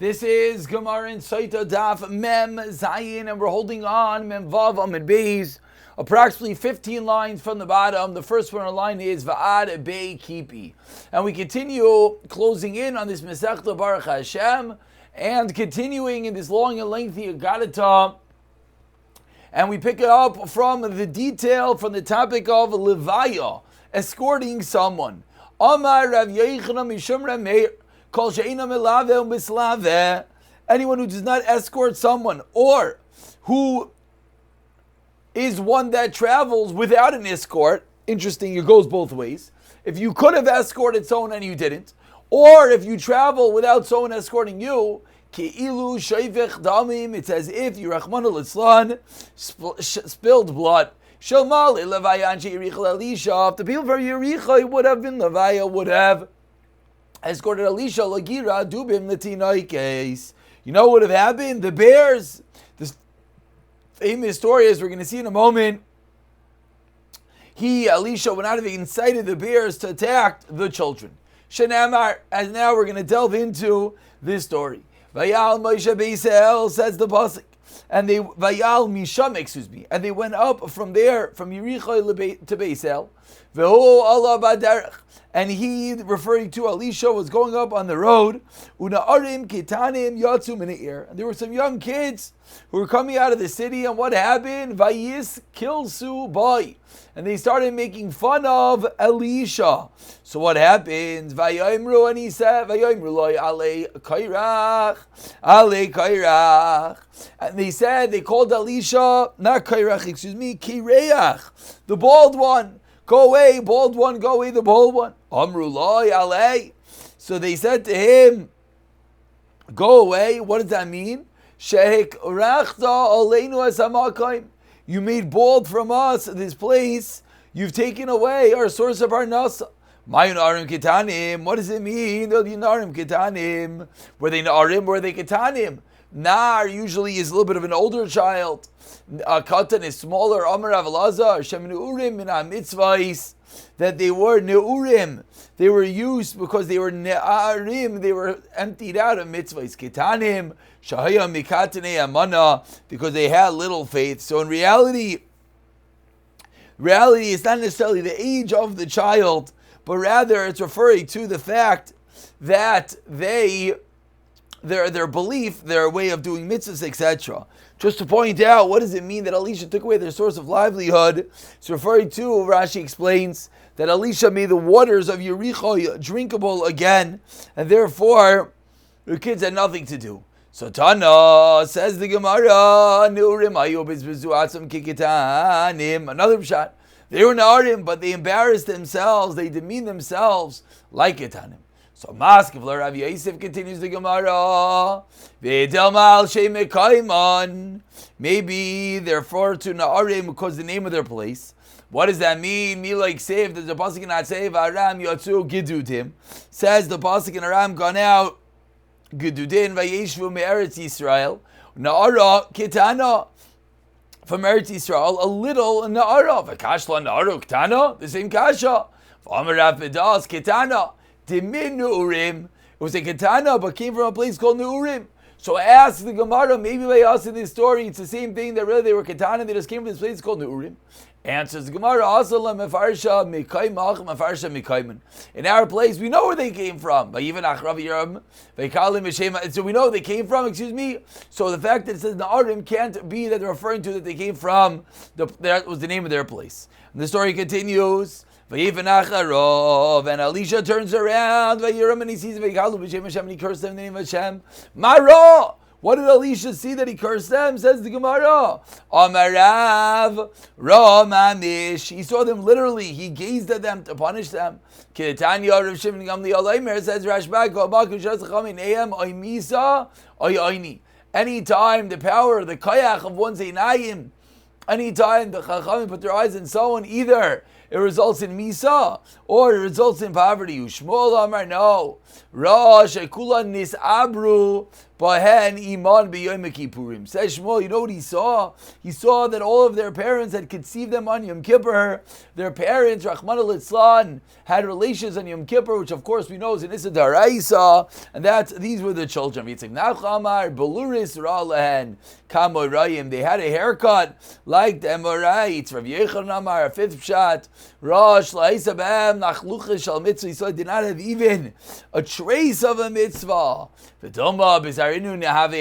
This is Gemara in Sotah Daf Mem Zayin, and we're holding on Mem Vav Amid Beis, approximately 15 lines from the bottom. The first one on the line is Va'ad Bei Kipi, and we continue closing in on this Masechta Baruch Hashem, and continuing in this long and lengthy Agadata, and we pick it up from the detail from the topic of Levaya, escorting someone. Amar Rav Yochanan Mishum Rav Meir. Anyone who does not escort someone, or who is one that travels without an escort. Interesting, it goes both ways. If you could have escorted someone and you didn't, or if you travel without someone escorting you, it's as if you Rahman spilled blood. If the people from Yericho would have been Levaya, would have escorted Elisha Lagira Dubim Latinoi case. You know what would have happened? The bears, this famous story, as we're going to see in a moment, Elisha, would not have incited the bears to attack the children. Shenamar, as now we're going to delve into this story. Vayal Moshe Beisel, says the pasuk, and they Vayal Misham, and they went up from there, from Yericho to Beisel. Vehu Allah Baderech. And he, referring to Elisha, was going up on the road. Una'arim kitanim yatsu mina'ir. And there were some young kids who were coming out of the city, and what happened? Vayis kilsu boy. And they started making fun of Elisha. So what happens? Vayimru, and he said, Vayimru loy ale kairach, ale kairach. And they said, they called Elisha, not kairach, kireach, the bald one. Go away, bald one, go away, the bald one. Amrullah alay. So they said to him, go away. What does that mean? Shehik rachta aleinu asamakim. You made bald from us this place. You've taken away our source of our nasa. Mayun arim kitanim. What does it mean? They'll be narim kitanim. Were they narim? Were they kitanim? Nar usually is a little bit of an older child. Katan is smaller. Amar Avalazar Shem Neurim min mitzvahs, that they were Neurim. They were used because they were Ne'arim. They were emptied out of mitzvahs. Ketanim Shahaya Mikatane Amana, because they had little faith. So in reality, it's not necessarily the age of the child, but rather it's referring to the fact that their belief, their way of doing mitzvahs, etc. Just to point out, what does it mean that Elisha took away their source of livelihood? It's referring to, Rashi explains, that Elisha made the waters of Yericho drinkable again, and therefore the kids had nothing to do. Sotah, says the Gemara, another shot. They were Na'arim, but they embarrassed themselves, they demeaned themselves like Ketanim. So Maskevler Rav Yosef continues the Gemara. Maybe therefore to Na'arim because the name of their place. What does that mean? Me like saved. Does the pasuk not say Aram Yatsu Gidudim? Says the pasuk in Aram gone out. Gidudin Vayeshvu me'eretz Yisrael. Na'ara Kitana from Eretz Yisrael. A little Na'ara. V'kashla Na'ara Kitana. The same kasha. V'amarav Bedas Kitana. It was a katana, but came from a place called Neurim. So ask the Gemara, maybe by us in this story, it's the same thing, that really they were katana, they just came from this place called Neurim. Answers the Gemara, in our place, we know where they came from. So we know they came from, So the fact that it says Na'arim can't be that they're referring to that they came from, that was the name of their place. And the story continues. And Elisha turns around, and he sees and he cursed them in the name of Hashem. Mara! What did Elisha see that he cursed them? Says the Gemara. Amarav Ramamish. He saw them literally. He gazed at them to punish them. Says Rashbag, anytime the power, the kayach of one's einayim, anytime the chachamim put their eyes on someone, either it results in misa or it results in poverty. Ushmol Amar, no. Rosh Ekula Nis Abru Bahen iman b'yom kippurim. Says Shmuel, you know what he saw? He saw that all of their parents had conceived them on Yom Kippur. Their parents, Rachmana litzlan, had relations on Yom Kippur, which of course we know is an Issa Daraisa, and these were the children. Yitzchak Nachamar, Beluris Ra'lehen, Kamoyim. They had a haircut like the Emorites. Rav Yechon Amar, a fifth pshat, Rosh La'isabam Nachlucha Shal Mitzvah. So they did not have even a trace of a mitzvah. V'tomba Bizarinu Nehave.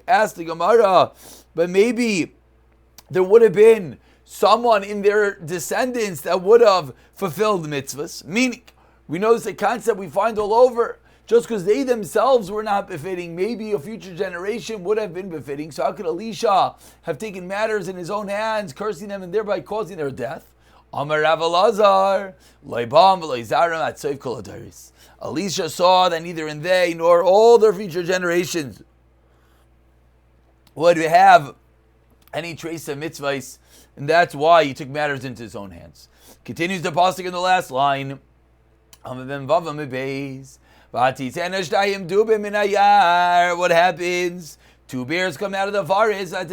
Asked the Gemara, but maybe there would have been someone in their descendants that would have fulfilled mitzvahs. Meaning, we know it's a concept we find all over. Just because they themselves were not befitting, maybe a future generation would have been befitting. So how could Elisha have taken matters in his own hands, cursing them and thereby causing their death? Amar Rav Elazar, Leibam v'leizarim atzoiv kol hadaris. Elisha saw that neither in they nor all their future generations would have any trace of mitzvahs, and that's why he took matters into his own hands. Continues the pasuk in the last line. What happens? Two bears come out of the forest, and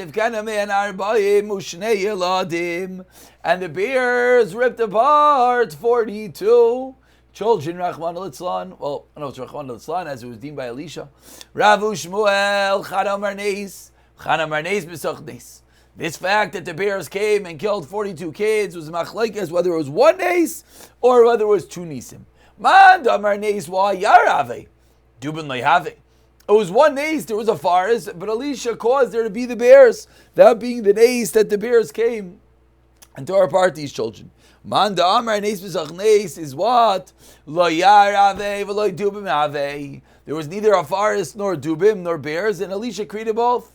the bears ripped apart 42 children, Rachmana litzlan. Well, no, it's Rachmana litzlan, as it was deemed by Elisha. Ravu Shmuel, Chadamar Neis B'sochnes. This fact that the bears came and killed 42 kids was machlekes, whether it was one nes or whether it was two nesim. Man damar nes wa yarave, dubin lehave. It was one nes, there was a forest, but Elisha caused there to be the bears, that being the nes that the bears came and tore apart these children. Man damar nes b'sochnes is what? Lo yarave v'lo dubim have. There was neither a forest nor dubim nor bears, and Elisha created both.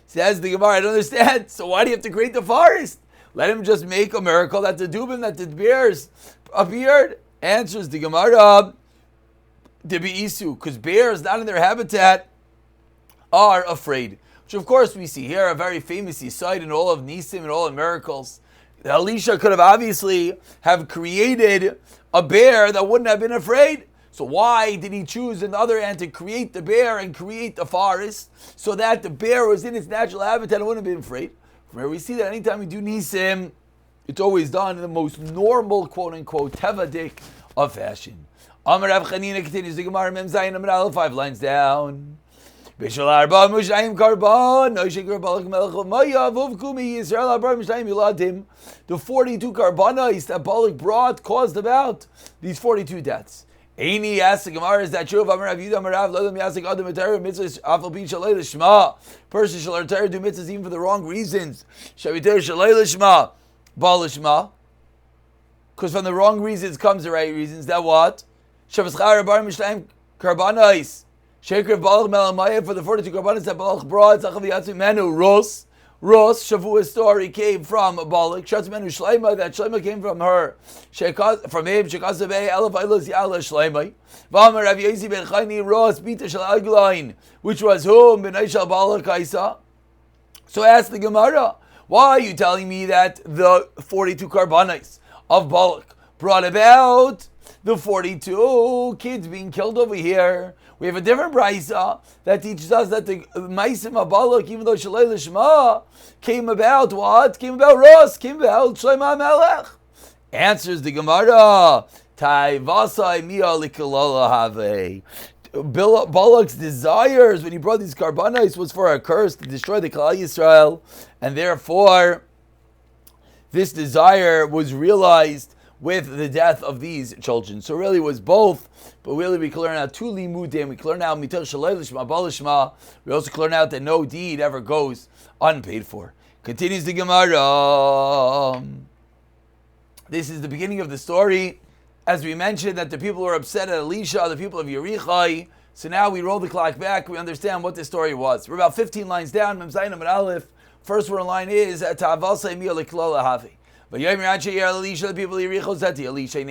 Says the Gemara, I don't understand. So why do you have to create the forest? Let him just make a miracle that the dubim, that the bears appeared. Answers the Gemara, because bears, not in their habitat, are afraid. Which of course we see here, a very famous site in all of Nisim and all of miracles. Elisha could have obviously have created a bear that wouldn't have been afraid. So why did he choose another hand to create the bear and create the forest so that the bear was in its natural habitat and wouldn't have been afraid? From here we see that anytime we do nisim, it's always done in the most normal, quote-unquote, tevadik of fashion. Amar Rav Chanina continues the Gemara Mem Zayin Amar Aleph, 5 lines down. Bishal Arba Mushayim Karban, Noshik Rabbalak Melech Maya Vuvku Mi Yisrael Arba Mushayim Yiladim. The 42 karbanos that Balak brought caused about these 42 deaths. Eini asks the Gemara, is that true? Of Amar Rav Yehuda Amar Rav, Lodam Yasik Adam Etar Mitzvah Afal Bin Shalei Lishma. Person shall retire do mitzvahs even for the wrong reasons. Shaviter Shalei Lishma, Bal Lishma. Because from the wrong reasons comes the right reasons. That what? Shavaschar Bar Mishtaim Karbanos. Sheikh Balach Melamaya for the 42 karbanos that Balach brought. Zachav Yatsu Menu Ros. Shavua's story came from Balak. Shatzmenu Shleima, that Shleima came from her. From him, Shekazabei, Elef Eilos Yala Shleima. Vamar Rav Yezi ben Chayni Ros, Bita Shal Aglain, which was whom? Benay Shal Balak Kaisa. So ask the Gemara, why are you telling me that the 42 karbanos of Balak brought about the 42 kids being killed over here? We have a different brisa that teaches us that the Maisim Abalak, even though Shalei Lishma, came about what? Came about Ros, came about Shlomo Melech. Answers the Gemara, Tai Vasai Mia Likalala Have. Balak's desires when he brought these karbanos was for a curse to destroy the Klal Yisrael, and therefore this desire was realized with the death of these children. So really it was both, but really we can learn out two limudim. We can learn out mitar shalei lishma bal lishma. We also can learn out that no deed ever goes unpaid for. Continues the Gemara. This is the beginning of the story. As we mentioned that the people were upset at Elisha, the people of Yerichai. So now we roll the clock back. We understand what this story was. We're about 15 lines down. Mem Zayin Amar Aleph. First word in line is Ta'avalsei Mia Liklala Havi. But Elisha, the people of Yericho said to Elisha,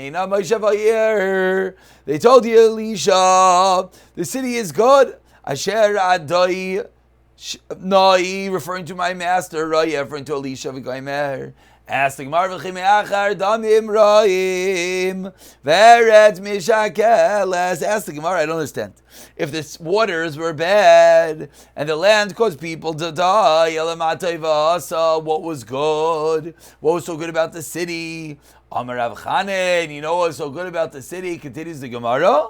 they told you, Elisha, the city is good. Asher Adai Nai, referring to my master, Raya, referring to Elisha, Ask the Gemara, "V'chimeachar damim ra'im ve'eretz mishakeles." Ask the Gemara, I don't understand. If the waters were bad and the land caused people to die, what was good? What was so good about the city? Amar Rav Chanan, you know what's so good about the city? Continues the Gemara.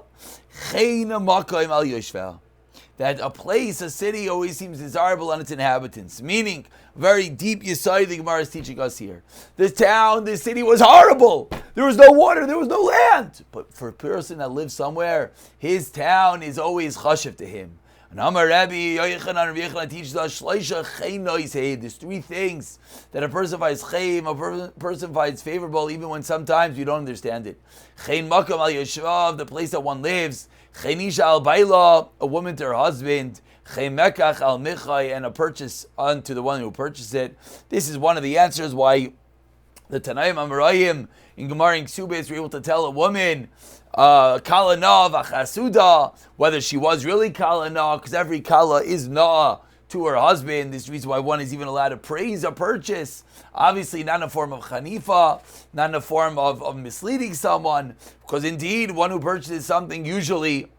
That a place, a city, always seems desirable on its inhabitants. Meaning, very deep Yesod the Gemara is teaching us here. The town, the city was horrible. There was no water, there was no land. But for a person that lives somewhere, his town is always chashiv to him. And Amar Rabbi Yochanan teaches us there's three things that a person finds chayim, a person finds favorable, even when sometimes you don't understand it. Chein makam al yeshvav, the place that one lives. Chein isha al baila, a woman to her husband. Chein mekach al michai, and a purchase unto the one who purchased it. This is one of the answers why the Tanaim Amarayim in Gemara and Ksubis were able to tell a woman kala na v'chasuda, whether she was really kala na, because every kala is na to her husband. This is the reason why one is even allowed to praise a purchase. Obviously not in a form of chanifa, not in a form of misleading someone, because indeed one who purchases something, usually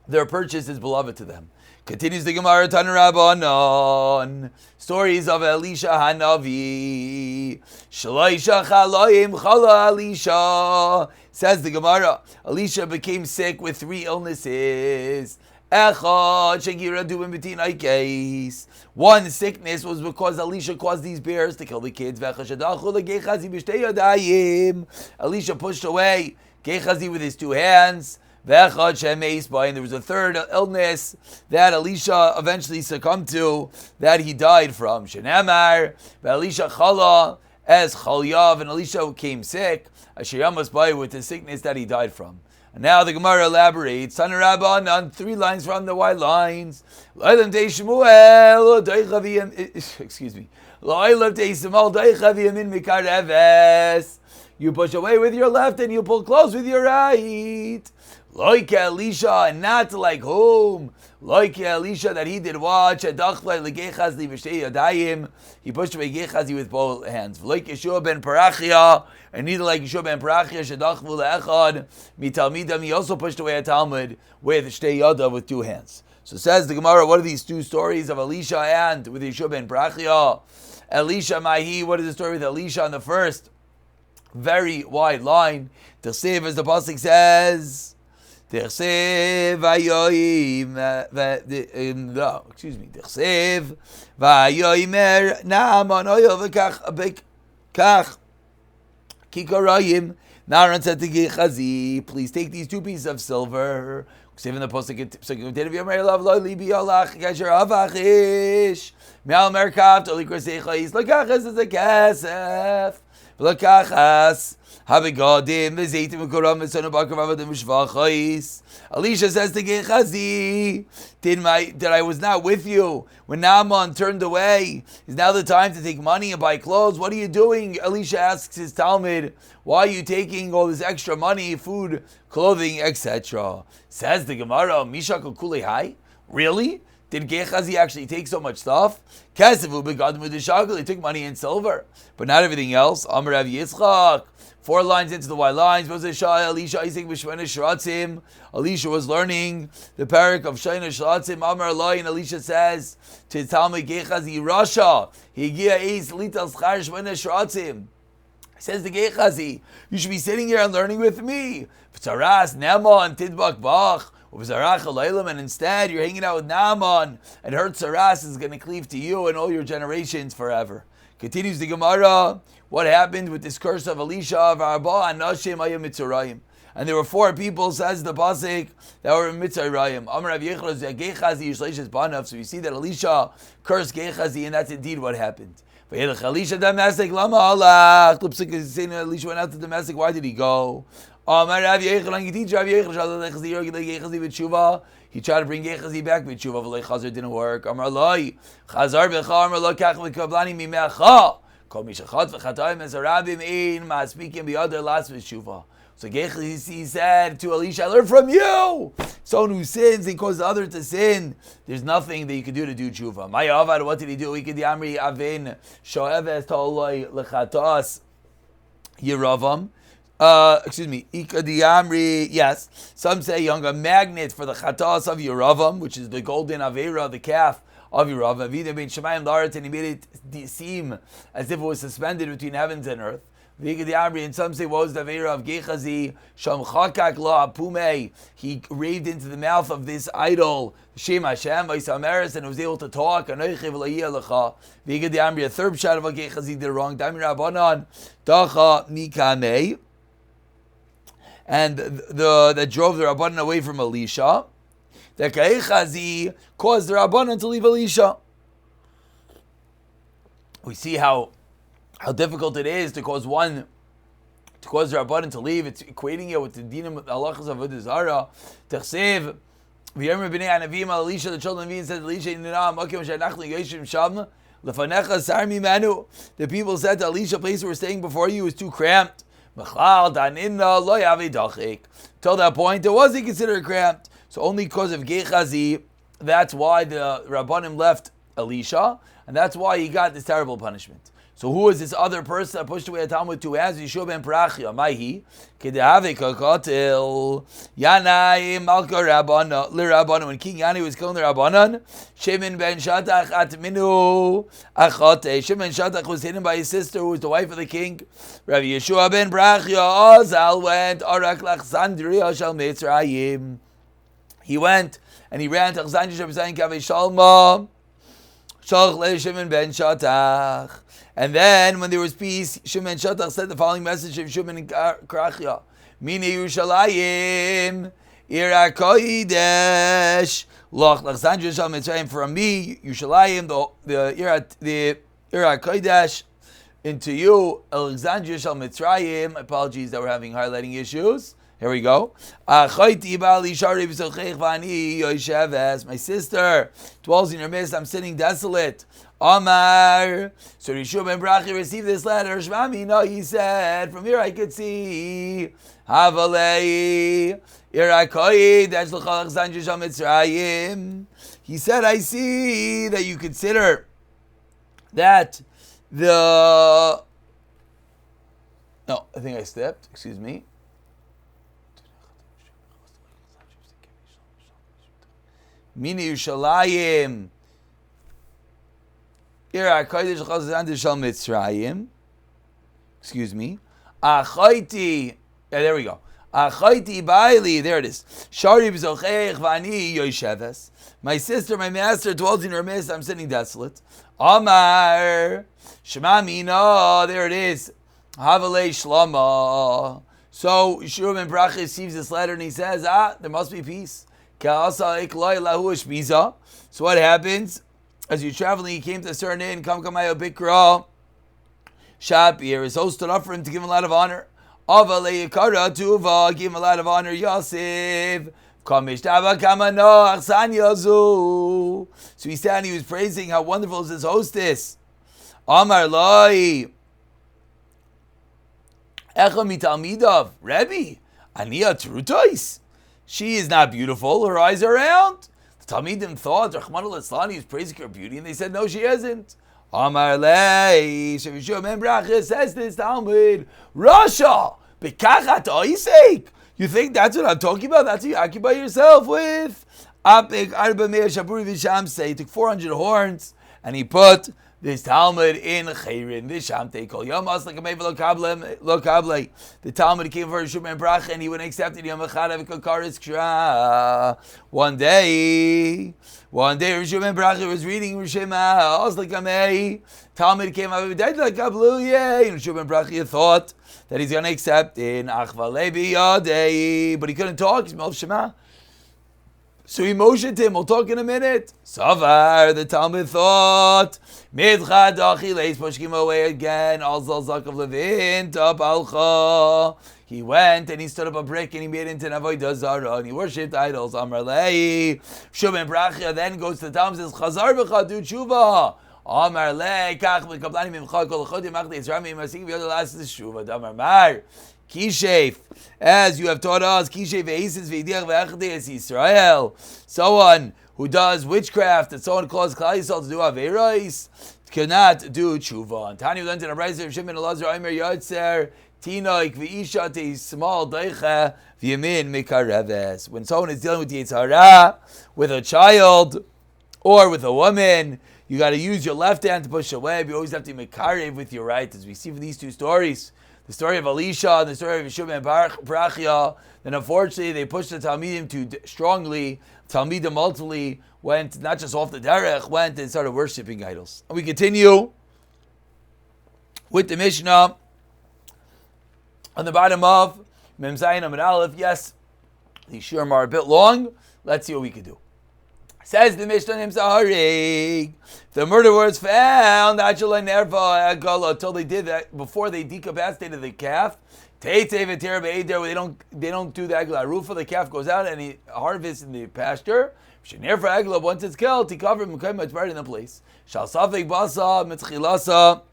their purchase is beloved to them. Continues the Gemara, Tanu Rabbanon, stories of Elisha Hanavi. Shalaisha chaloim chala Elisha. Says the Gemara, Elisha became sick with three illnesses. One sickness was because Elisha caused these bears to kill the kids. Elisha pushed away Gechazi with his two hands. And there was a third illness that Elisha eventually succumbed to, that he died from. Shenamar, Elisha chala as chalyav, and Elisha became sick, Asher by with the sickness that he died from. And now the Gemara elaborates, Tanu Rabban, on 3 lines from the white lines. Excuse me. You push away with your left and you pull close with your right. Like Elisha, and not like whom? Like Elisha, that he did watch. He pushed away Gechazi with both hands. Like Yeshua ben Parachia, and neither like Yeshua ben Parachia, Shadachvu le'echad mitalmidam. He also pushed away a Talmud with Shtei Yada with 2 hands. So says the Gemara, what are these 2 stories of Elisha and with Yeshua ben Parachia? Elisha Mahi, what is the story with Elisha on the first very wide line? Tersev, as the pasuk says. Tersev vayoyim Tersev vayoyimer Naaman oyel v'kach kikarayim. Naaman said to Gechazi, please take these 2 pieces of silver. Even the pasuk Daf Yomi love lo libi alach kasher avachish me'al merkav to likraseichais lakachas as a kesef lakachas. Elisha says to Gechazi, that I was not with you when Naaman turned away. Is now the time to take money and buy clothes? What are you doing? Elisha asks his Talmud, why are you taking all this extra money, food, clothing, etc.? Says the Gemara, Misha Kulei Hai? Really? Did Gechazi actually take so much stuff? He took money and silver, but not everything else. Amar Rav Yitzchak. 4 lines into the white lines. Elisha was learning the parak of Shaina Shalatzim. Amar Eloi, and Elisha says to his Talmud, Gechazi Rasha, Higia Eis Litas Char Shmaina Shalatzim. Says the Gechazi, you should be sitting here and learning with me. P'taras Naaman Tidbak Bach. And instead you're hanging out with Naaman, and her tzaras is going to cleave to you and all your generations forever. Continues the Gemara, what happened with this curse of Elisha of Arba and Nashim Ayam Mitzrayim. And there were 4 people, says the Pasuk, that were in Mitzrayim. Amar Rav Yechazi Gechazi Yishleish's Banav. So you see that Elisha cursed Gechazi, and that's indeed what happened. Elisha Damascus, Lama Allah. Elisha went out to Damascus. Why did he go? Amar Rav Yechazi, you teach Rav Yechazi, he tried to bring Gechazi back, but Tshuva v'lei Chazar didn't work. Amar Loi, Chazar b'cha, Amar Loi kach v'kablani mimecha. Kol mishachat v'chatayim es harabim ein ma'aspikim b'yadar las v'tshuva. So Gechazi said to Elisha, I learned from you. Someone who sins and causes others to sin, there's nothing that you can do to do tshuva. My avad, what did he do? He could yamri avin shoeves toloi lechatos yeravam. Ikadiyamri, yes. Some say younger magnet for the chatas of Yeravam, which is the golden avera, the calf of Yeravam. Vida ben Shemayim Laret, and he made it seem as if it was suspended between heavens and earth. Ikadiyamri, and some say what was the avera of Gechazi? Sham chakak la apumei. He raved into the mouth of this idol, Shem Hashem, Vaisameres, and was able to talk. Anoichi v'layia lecha. Ikadiyamri, a third shot of what Gechazi did wrong. Damir Rabbanan, Dacha Mikamei. And that drove the Rabbanan away from Elisha. That Gechazi caused the Rabbanan to leave Elisha. We see how difficult it is to cause the Rabbanan to leave. It's equating it with the dinim halachas of Avodah Zarah. Techsev v'yomer b'nei anavim Elisha, the children of Nevi'im said, Elisha inna makom she'anachnu yoshem sham lefanecha sar mimenu. The people said to Elisha, the place we're staying before you is too cramped. Till that point, it wasn't considered cramped. So only because of Gechazi, that's why the Rabbanim left Elisha, and that's why he got this terrible punishment. So who is this other person that pushed away a Talmud to as Yeshua ben Parachia? Maihi kedehave kakatil Yanai Malka Rabbana LiRabbanan. When King Yani was killing the Rabbanan, Shimon ben Shatach atminu achate. Shimon ben Shatach was hidden by his sister, who was the wife of the king. Rabbi Yeshua ben Parachia Azal went Arak Lachzandria Shal Mitzrayim. He went and he ran to Chzandria representing Kaveh Shalma. Shalch le Shimon ben Shatach. And then, when there was peace, Shimon Shatach said the following message of Shimon and Krachia: Mini Yerushalayim, Ir HaKodesh, Loch L'Chzandria Shal Mitzrayim. From me, Yerushalayim, the Ir HaKodesh, into you, Alexandria Shal Mitzrayim. Apologies that we're having highlighting issues. Here we go. My sister dwells in your midst. I'm sitting desolate. Amar. So Yeshua ben Brachi received this letter. Shmami, no, he said, from here I could see. Havalei. He said, I see that you consider that the... No, I think I stepped. Excuse me. Mini Yerushalayim. Excuse me. Achaiti. Yeah, there we go. Achaiti Baili. There it is. Shari b'zochech v'ani yosheves. My sister, my master, dwells in her midst. I'm sitting desolate. Amar. Shema mina. There it is. Havalei shlama. So Yeshua ben Bracha receives this letter and he says, there must be peace. So what happens? As you're traveling, he came to a certain inn, Kamkamayo Bikra. Shapir, his host stood up for him to give him a lot of honor. Avalei Yakara Tuva, give him a lot of honor. Yosef. So he said, and he was praising how wonderful is his hostess. Amar Loi. Echa mitalmidav. Rebbe, Aniya Trutois. She is not beautiful. Her eyes are round. The Talmidim thought Rahman al-Islani is praising her beauty, and they said, no, she isn't. Amar lei, Yeshua ben Bracha says this Talmud, Rasha, bekachat oisek. You think that's what I'm talking about? That's what you occupy yourself with? Apik arba meir shaburi v'shamse. He took 400 horns, and he put this Talmud in Chayrin, Vishamte Kol Yomas like a Meva Lo Kable. The Talmud came for Yeshua ben Bracha and he wouldn't accept it. Yom Echad Avikokaris Kshra. One day, Yeshua ben Bracha was reading Rishema, Os like a Mei. Talmud came out, died like a blue, yay. And Yeshua ben Bracha thought that he's going to accept in Achvale Biyadei, but he couldn't talk, he's Melv Shema. So he motioned him, we'll talk in a minute. Savar, the Talmud thought, Midchad Achiles, push him away again, Alzal Zakav Levin, Top Alcha. He went and he stood up a brick and he made it into an Avodah Zarah and he worshipped idols. Amar Lei, Yeshua ben Bracha then goes to the Talmud and says, Chazar b'cha, do tshuva. Amar Lei, Kach v'kablani mimcha kol chodim achdi, Yitzrami, Masik v'yod alas t'shuva. Damar Mar, Kishef, as you have taught us, Kishef Eisis V'Yidiach V'Achdeis Yisrael, someone who does witchcraft and someone calls Klal Yisrael to do Averos cannot do tshuva. And Tani learned in a brayser of Shimon Elazar Omer Yotzer Tinoik V'Isha Small Deicha V'Yamin Mikareves. When someone is dealing with the Yetzer Hara, with a child or with a woman, you got to use your left hand to push away. But you always have to make karev with your right, as we see from these two stories. The story of Elisha and the story of Yeshua and Barachia. Then unfortunately they pushed the Talmidim too strongly. Talmidim ultimately went not just off the derech, went and started worshipping idols. And we continue with the Mishnah on the bottom of Mem Zayin Amud Aleph. Yes, these shurim are a bit long. Let's see what we can do. Says the Mishnah Nimzaharig, the murderer was found until they did that, before they decapacitated the calf. They don't do the agla rufa. The calf goes out and he harvests in the pasture. Once it's killed, he covered him. It's buried in the place. Shal safek basa mitzchilasa.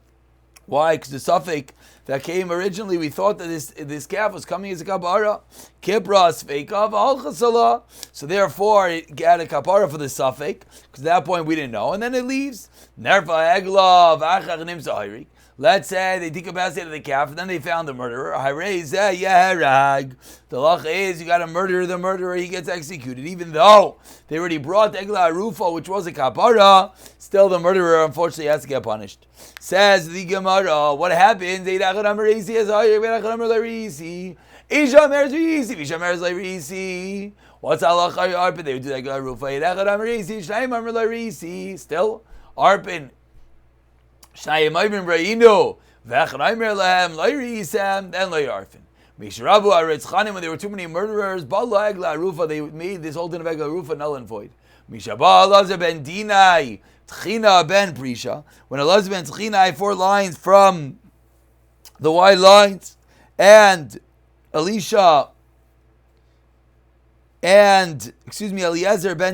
Why? Because the suffix that came originally, we thought that this calf was coming as a kapara. Kipras feikav al. So therefore, it had a kapara for the suffix, because at that point we didn't know, and then it leaves. Nerfa eglav achach nimsa. Let's say they decapacitated the calf, and then they found the murderer. The law is you got to murder the murderer, he gets executed. Even though they already brought Egla Rufa, which was a kapara, still the murderer unfortunately has to get punished. Says the Gemara, what happens? What's Allah Arpin? They would do Egla Rufa. Still, Arpin. Then they found when there were too many murderers, they made this whole din of Egla Rufa null and void. When Elazar ben Tchinai, 4 lines from the wide lines, and Eliezer ben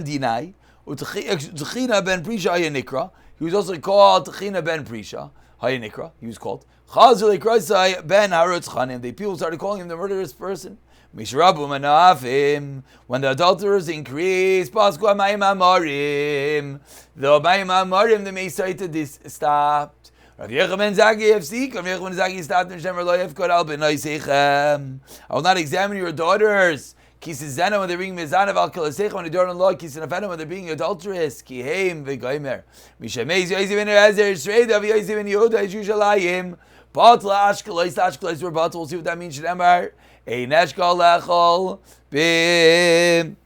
Dinai, Tchina ben Prisha Ayanikra. He was also called Tchina ben Prisha, Hayanikra. He was called Chazul Ekrosai ben Harutz Chanim. The people started calling him the murderous person. Mishrabu Manafim. When the adulterers increased, Pasku Amayim Amarim. The Amayim Amarim, the Mesaita stopped. Rav Yechon ben Zaki Yefsik. Rav Yechon ben Zaki stopped and Shemer Lo Yefkod Al B'nai Seichem. I will not examine your daughters. Kisizena when they're being mizanav al kilasech when they don't law kisinafena when they're being adulterous kiheim v'goymer mishamez yoizi ben Ezer Shreid of yoizi ben Yehuda Yushalayim batla ashkelois were batla. We'll see what that means. Shemar ein eshkol lechol bim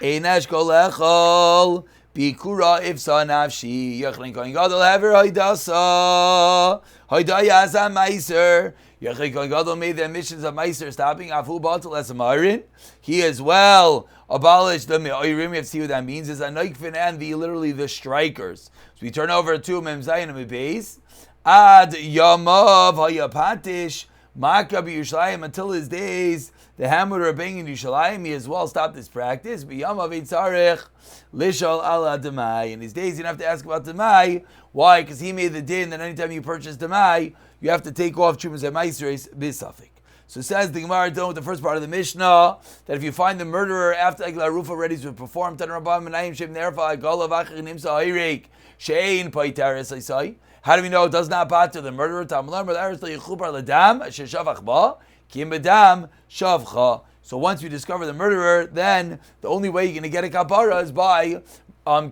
ein eshkol lechol bikura ifsa nafshi yachlin kohen gadol haver haydasa haydayasa meiser. Yechei Kohen Gadol made the emissions of Meiser stopping Afu Batal as a Marin. He as well abolished the Me'oirim. You have to see what that means. Is Anoikfin and literally the strikers. So we turn over to Mem Zayin and Beis. Ad Yamav Hayapatish Makabi Yerushalayim, until his days. The hammer of being in Yerushalayim, he as well stopped this practice. B'yamav Eitzarech Lishal Ala Demai. In his days, you don't have to ask about Demai. Why? Because he made the din that anytime you purchase Demai, you have to take off Chumas and Maisres Bisafik. So says the Gemara done with the first part of the Mishnah, that if you find the murderer after Egla Rufa ready to perform Tan Rabban Menayim Shem Nerfa Agala Vachach Nimsa Hayreik Shein Paiteres Isai. How do we know it does not batter the murderer? Tamlam Eretz Yichupar Ladam Sheshavach Ba Kim Bedam Shavcha. So once you discover the murderer, then the only way you're going to get a kapara is by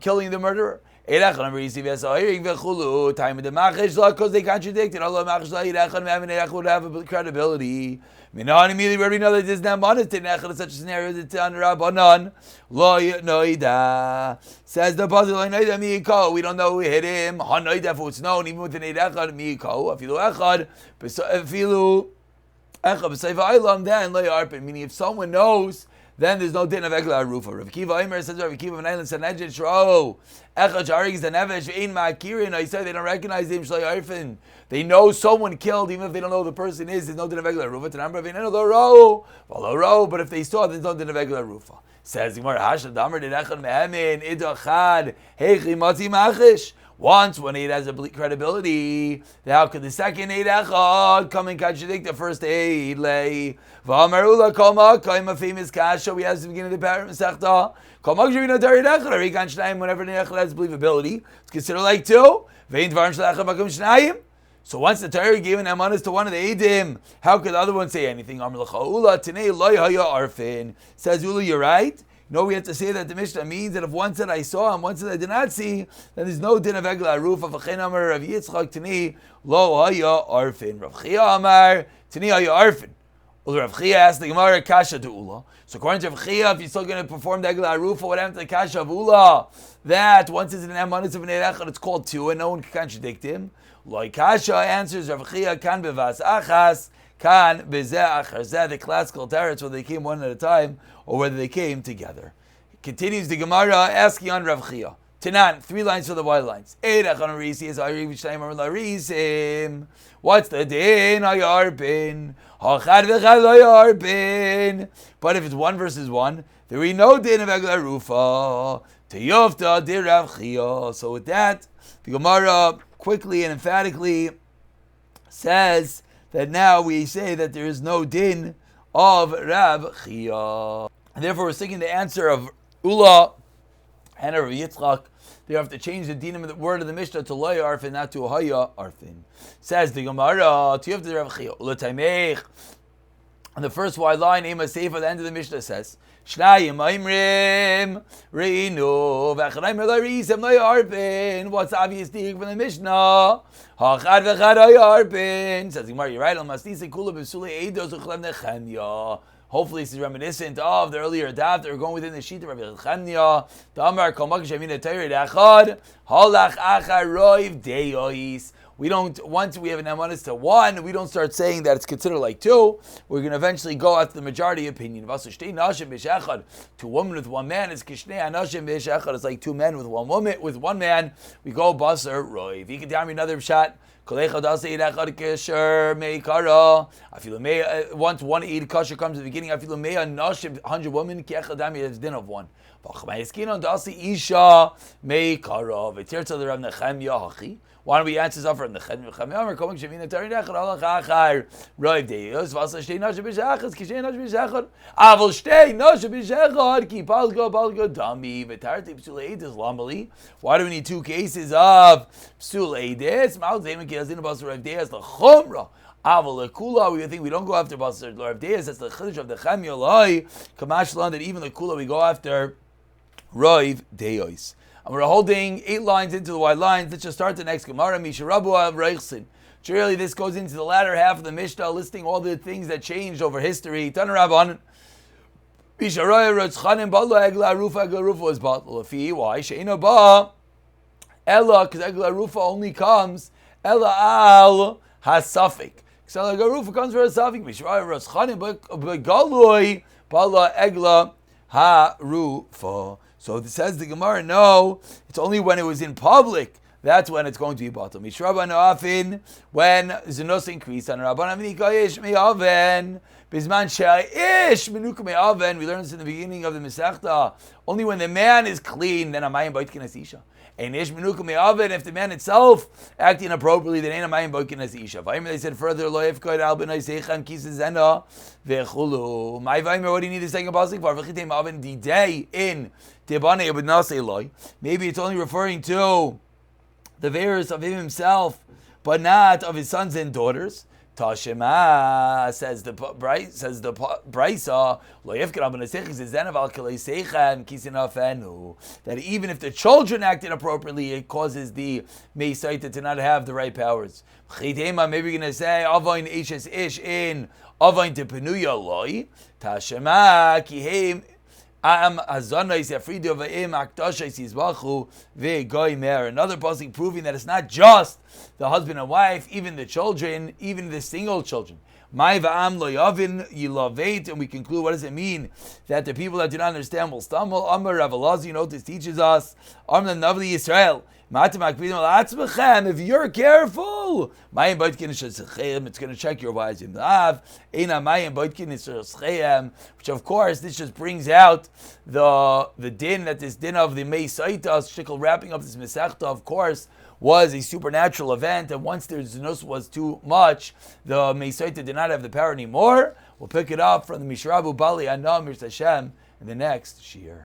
killing the murderer. Time of the machish because they contradicted. Allah machish would have a credibility. Immediately we already know that this is not modest in such a scenario. It's on Rabbanon. Lo noida says the puzzle. Lo noida miyiko. We don't know who hit him. Ha noida if it's known even with an echad miyiko. Afilu echad. Afilu echad b'seifa ilam. Then lo yarpin. Meaning if someone knows, then there's no din of Egla Rufa. Rav Kiva Omer says, Rav Kiva ben Eilan said, Nejid Shro, Echad Sharig is the Nevesh, Ve'in Ma'akirin. I say they don't recognize him, Shlai Arfin. They know someone killed, even if they don't know who the person is, there's no din of Egla Rufa. Tanamra Ve'in Lo Ro, Lo Ro, but if they saw, there's no din of Egla Rufa. Says the Gemara, Hashad Damar Did Echad Mehemin, Idachad, Heichi Mati Machish. Once one aid has a credibility, how could the second aid echad come and contradict the first aid? Lay v'amarula kama kaim, a famous kasha we have at the beginning of the parasha Sotah. Kama g'shivino tarid echad arikan shnayim. Whenever the echad has believability, it's considered like two. Vein dvarim shel echad makom shnayim. So once the Torah gave an amanas to one of the Eidim, how could the other one say anything? Amar l'cha Ula tinei lo haya arfin. Says Ula, you're right. No, we have to say that the Mishnah means that if one said I saw and one said I did not see, then there's no din of egla aruf of achen amar Rav Yitzchak tinei lo haya arfin. Rav Chia amar tinei haya arfin. Well, Rav Chia asked the Gemara kasha to Ula. So according to Rav Chia, if you're still going to perform the egla aruf, what happened to the kasha of Ula? That once it's an amanas of an echad, it's called two, and no one can contradict him. Loi kasha answers Rav Chia kan bevas achas kan bezeh achar. Zeh the classical teretz, whether they came one at a time or whether they came together. Continues the Gemara asking on Rav Chia. Tanan, 3 lines for the white lines. What's the din? But if it's 1 versus 1, there will be no din of egla rufa. Teyofta di Rav Chia. So with that, the Gemara quickly and emphatically says that now we say that there is no din of Rav Chia. And therefore we're seeking the answer of Ula and of Yitzchak. They have to change the din of the word of the Mishnah to loya arfin, not to haya arfin. Says the Gemara, to the Rav Chia. Ula taimech. On the first wide line, Ema Seif at the end of the Mishnah says, Shnayim Aimrim Reinu V'achadayim Reisem Lo Yarpin. What's the obvious thing from the Mishnah? Hachad v'chad Yarpin. Says the Gemara, you're right. Al-Masnisi Kula B'Sulei Eidos Uchlev Nechanya. Hopefully this is reminiscent of the earlier daf that we're going within the sheet of Rabbi Chania. The Amar Kol Makish Amina Teirid Achad Halach Achar Roiv Deyois. We don't, once we have an amanis to 1, we don't start saying that it's considered like 2. We're going to eventually go after the majority opinion. 2 women with 1 man is kishnei anashim b'shechad. It's like 2 men with 1 woman, with 1 man. We go basar roiv. You can tell me another shot. Once 1 eid kasher comes at the beginning, I feel 100 women, ki'echadami is din of 1. Why don't we answer this for the Nechemia? Coming Shavina Tarinach, Allah Chachar, Roiv Deus, Vasa Shtei Nashe B'Shachas, Kishay Nashe B'Shachar, Avol Shtei Nashe B'Shachar, Ki Palgo Dami, V'Tarti Psul Eidis Lamali. Why do we need 2 cases of Psul Eidis? Mal Zeman Ki Hazin Basar Roiv Deus, the Chumra. Avol Lekula, we think we don't go after Basar Roiv Deus. That's the Chiddush of the Nechemia Loi. Kamash Lan that even the Kula we go after Roiv Deus. And we're holding 8 lines into the wide lines. Let's just start the next Gemara. Misharabu av Reichsin. Surely this goes into the latter half of the Mishnah, listing all the things that changed over history. Tanarabban. Misharaya Rotzchanim Bala Egla Rufa was Batla Fi. Why? Sheina Ba. Ella, because Egla Rufa only comes Ella al Hasafik. Because Egla Rufa comes for a Safik. Misharaya Rotzchanim Begalui Bala Egla Harufa. So it says the Gemara, no, it's only when it was in public, that's when it's going to be bottom. Mishraba noafin, when zenos increased, and Rabban Aminikayish me'aven, Bizman she'ish menuka me'aven, we learned this in the beginning of the Masechta, only when the man is clean, then amayim boitkin as isha. And ish menuka me'aven, if the man itself acting inappropriately, then ain't amayim boitkin as isha. They said further, lo yefkoid al ben oisechan kisezena ve'chulu. My vaymer, what do you need to say in pasuk for? V'chitem aven the day in Tebane would not say loy. Maybe it's only referring to the virus of him himself, but not of his sons and daughters. Tashema says the Brisa that even if the children act inappropriately, it causes the Meisaita to not have the right powers. Maybe we're going to say Avain Ishes Ish in Avain Tepenuya loy. Tashema kihem. Another passage proving that it's not just the husband and wife, even the children, even the single children. And we conclude, what does it mean that the people that do not understand will stumble? Amar Rav Elazar, this teaches us, Amar Navli Yisrael, If you're careful, it's going to check your wives. Which of course, this just brings out the din, that this din of the Mei Sotah, shikol wrapping up this Masechta, of course, was a supernatural event, and once their zinus was too much, the Mei Sotah did not have the power anymore. We'll pick it up from the Mishrabu Bali Anam Mir Hashem in the next Shir.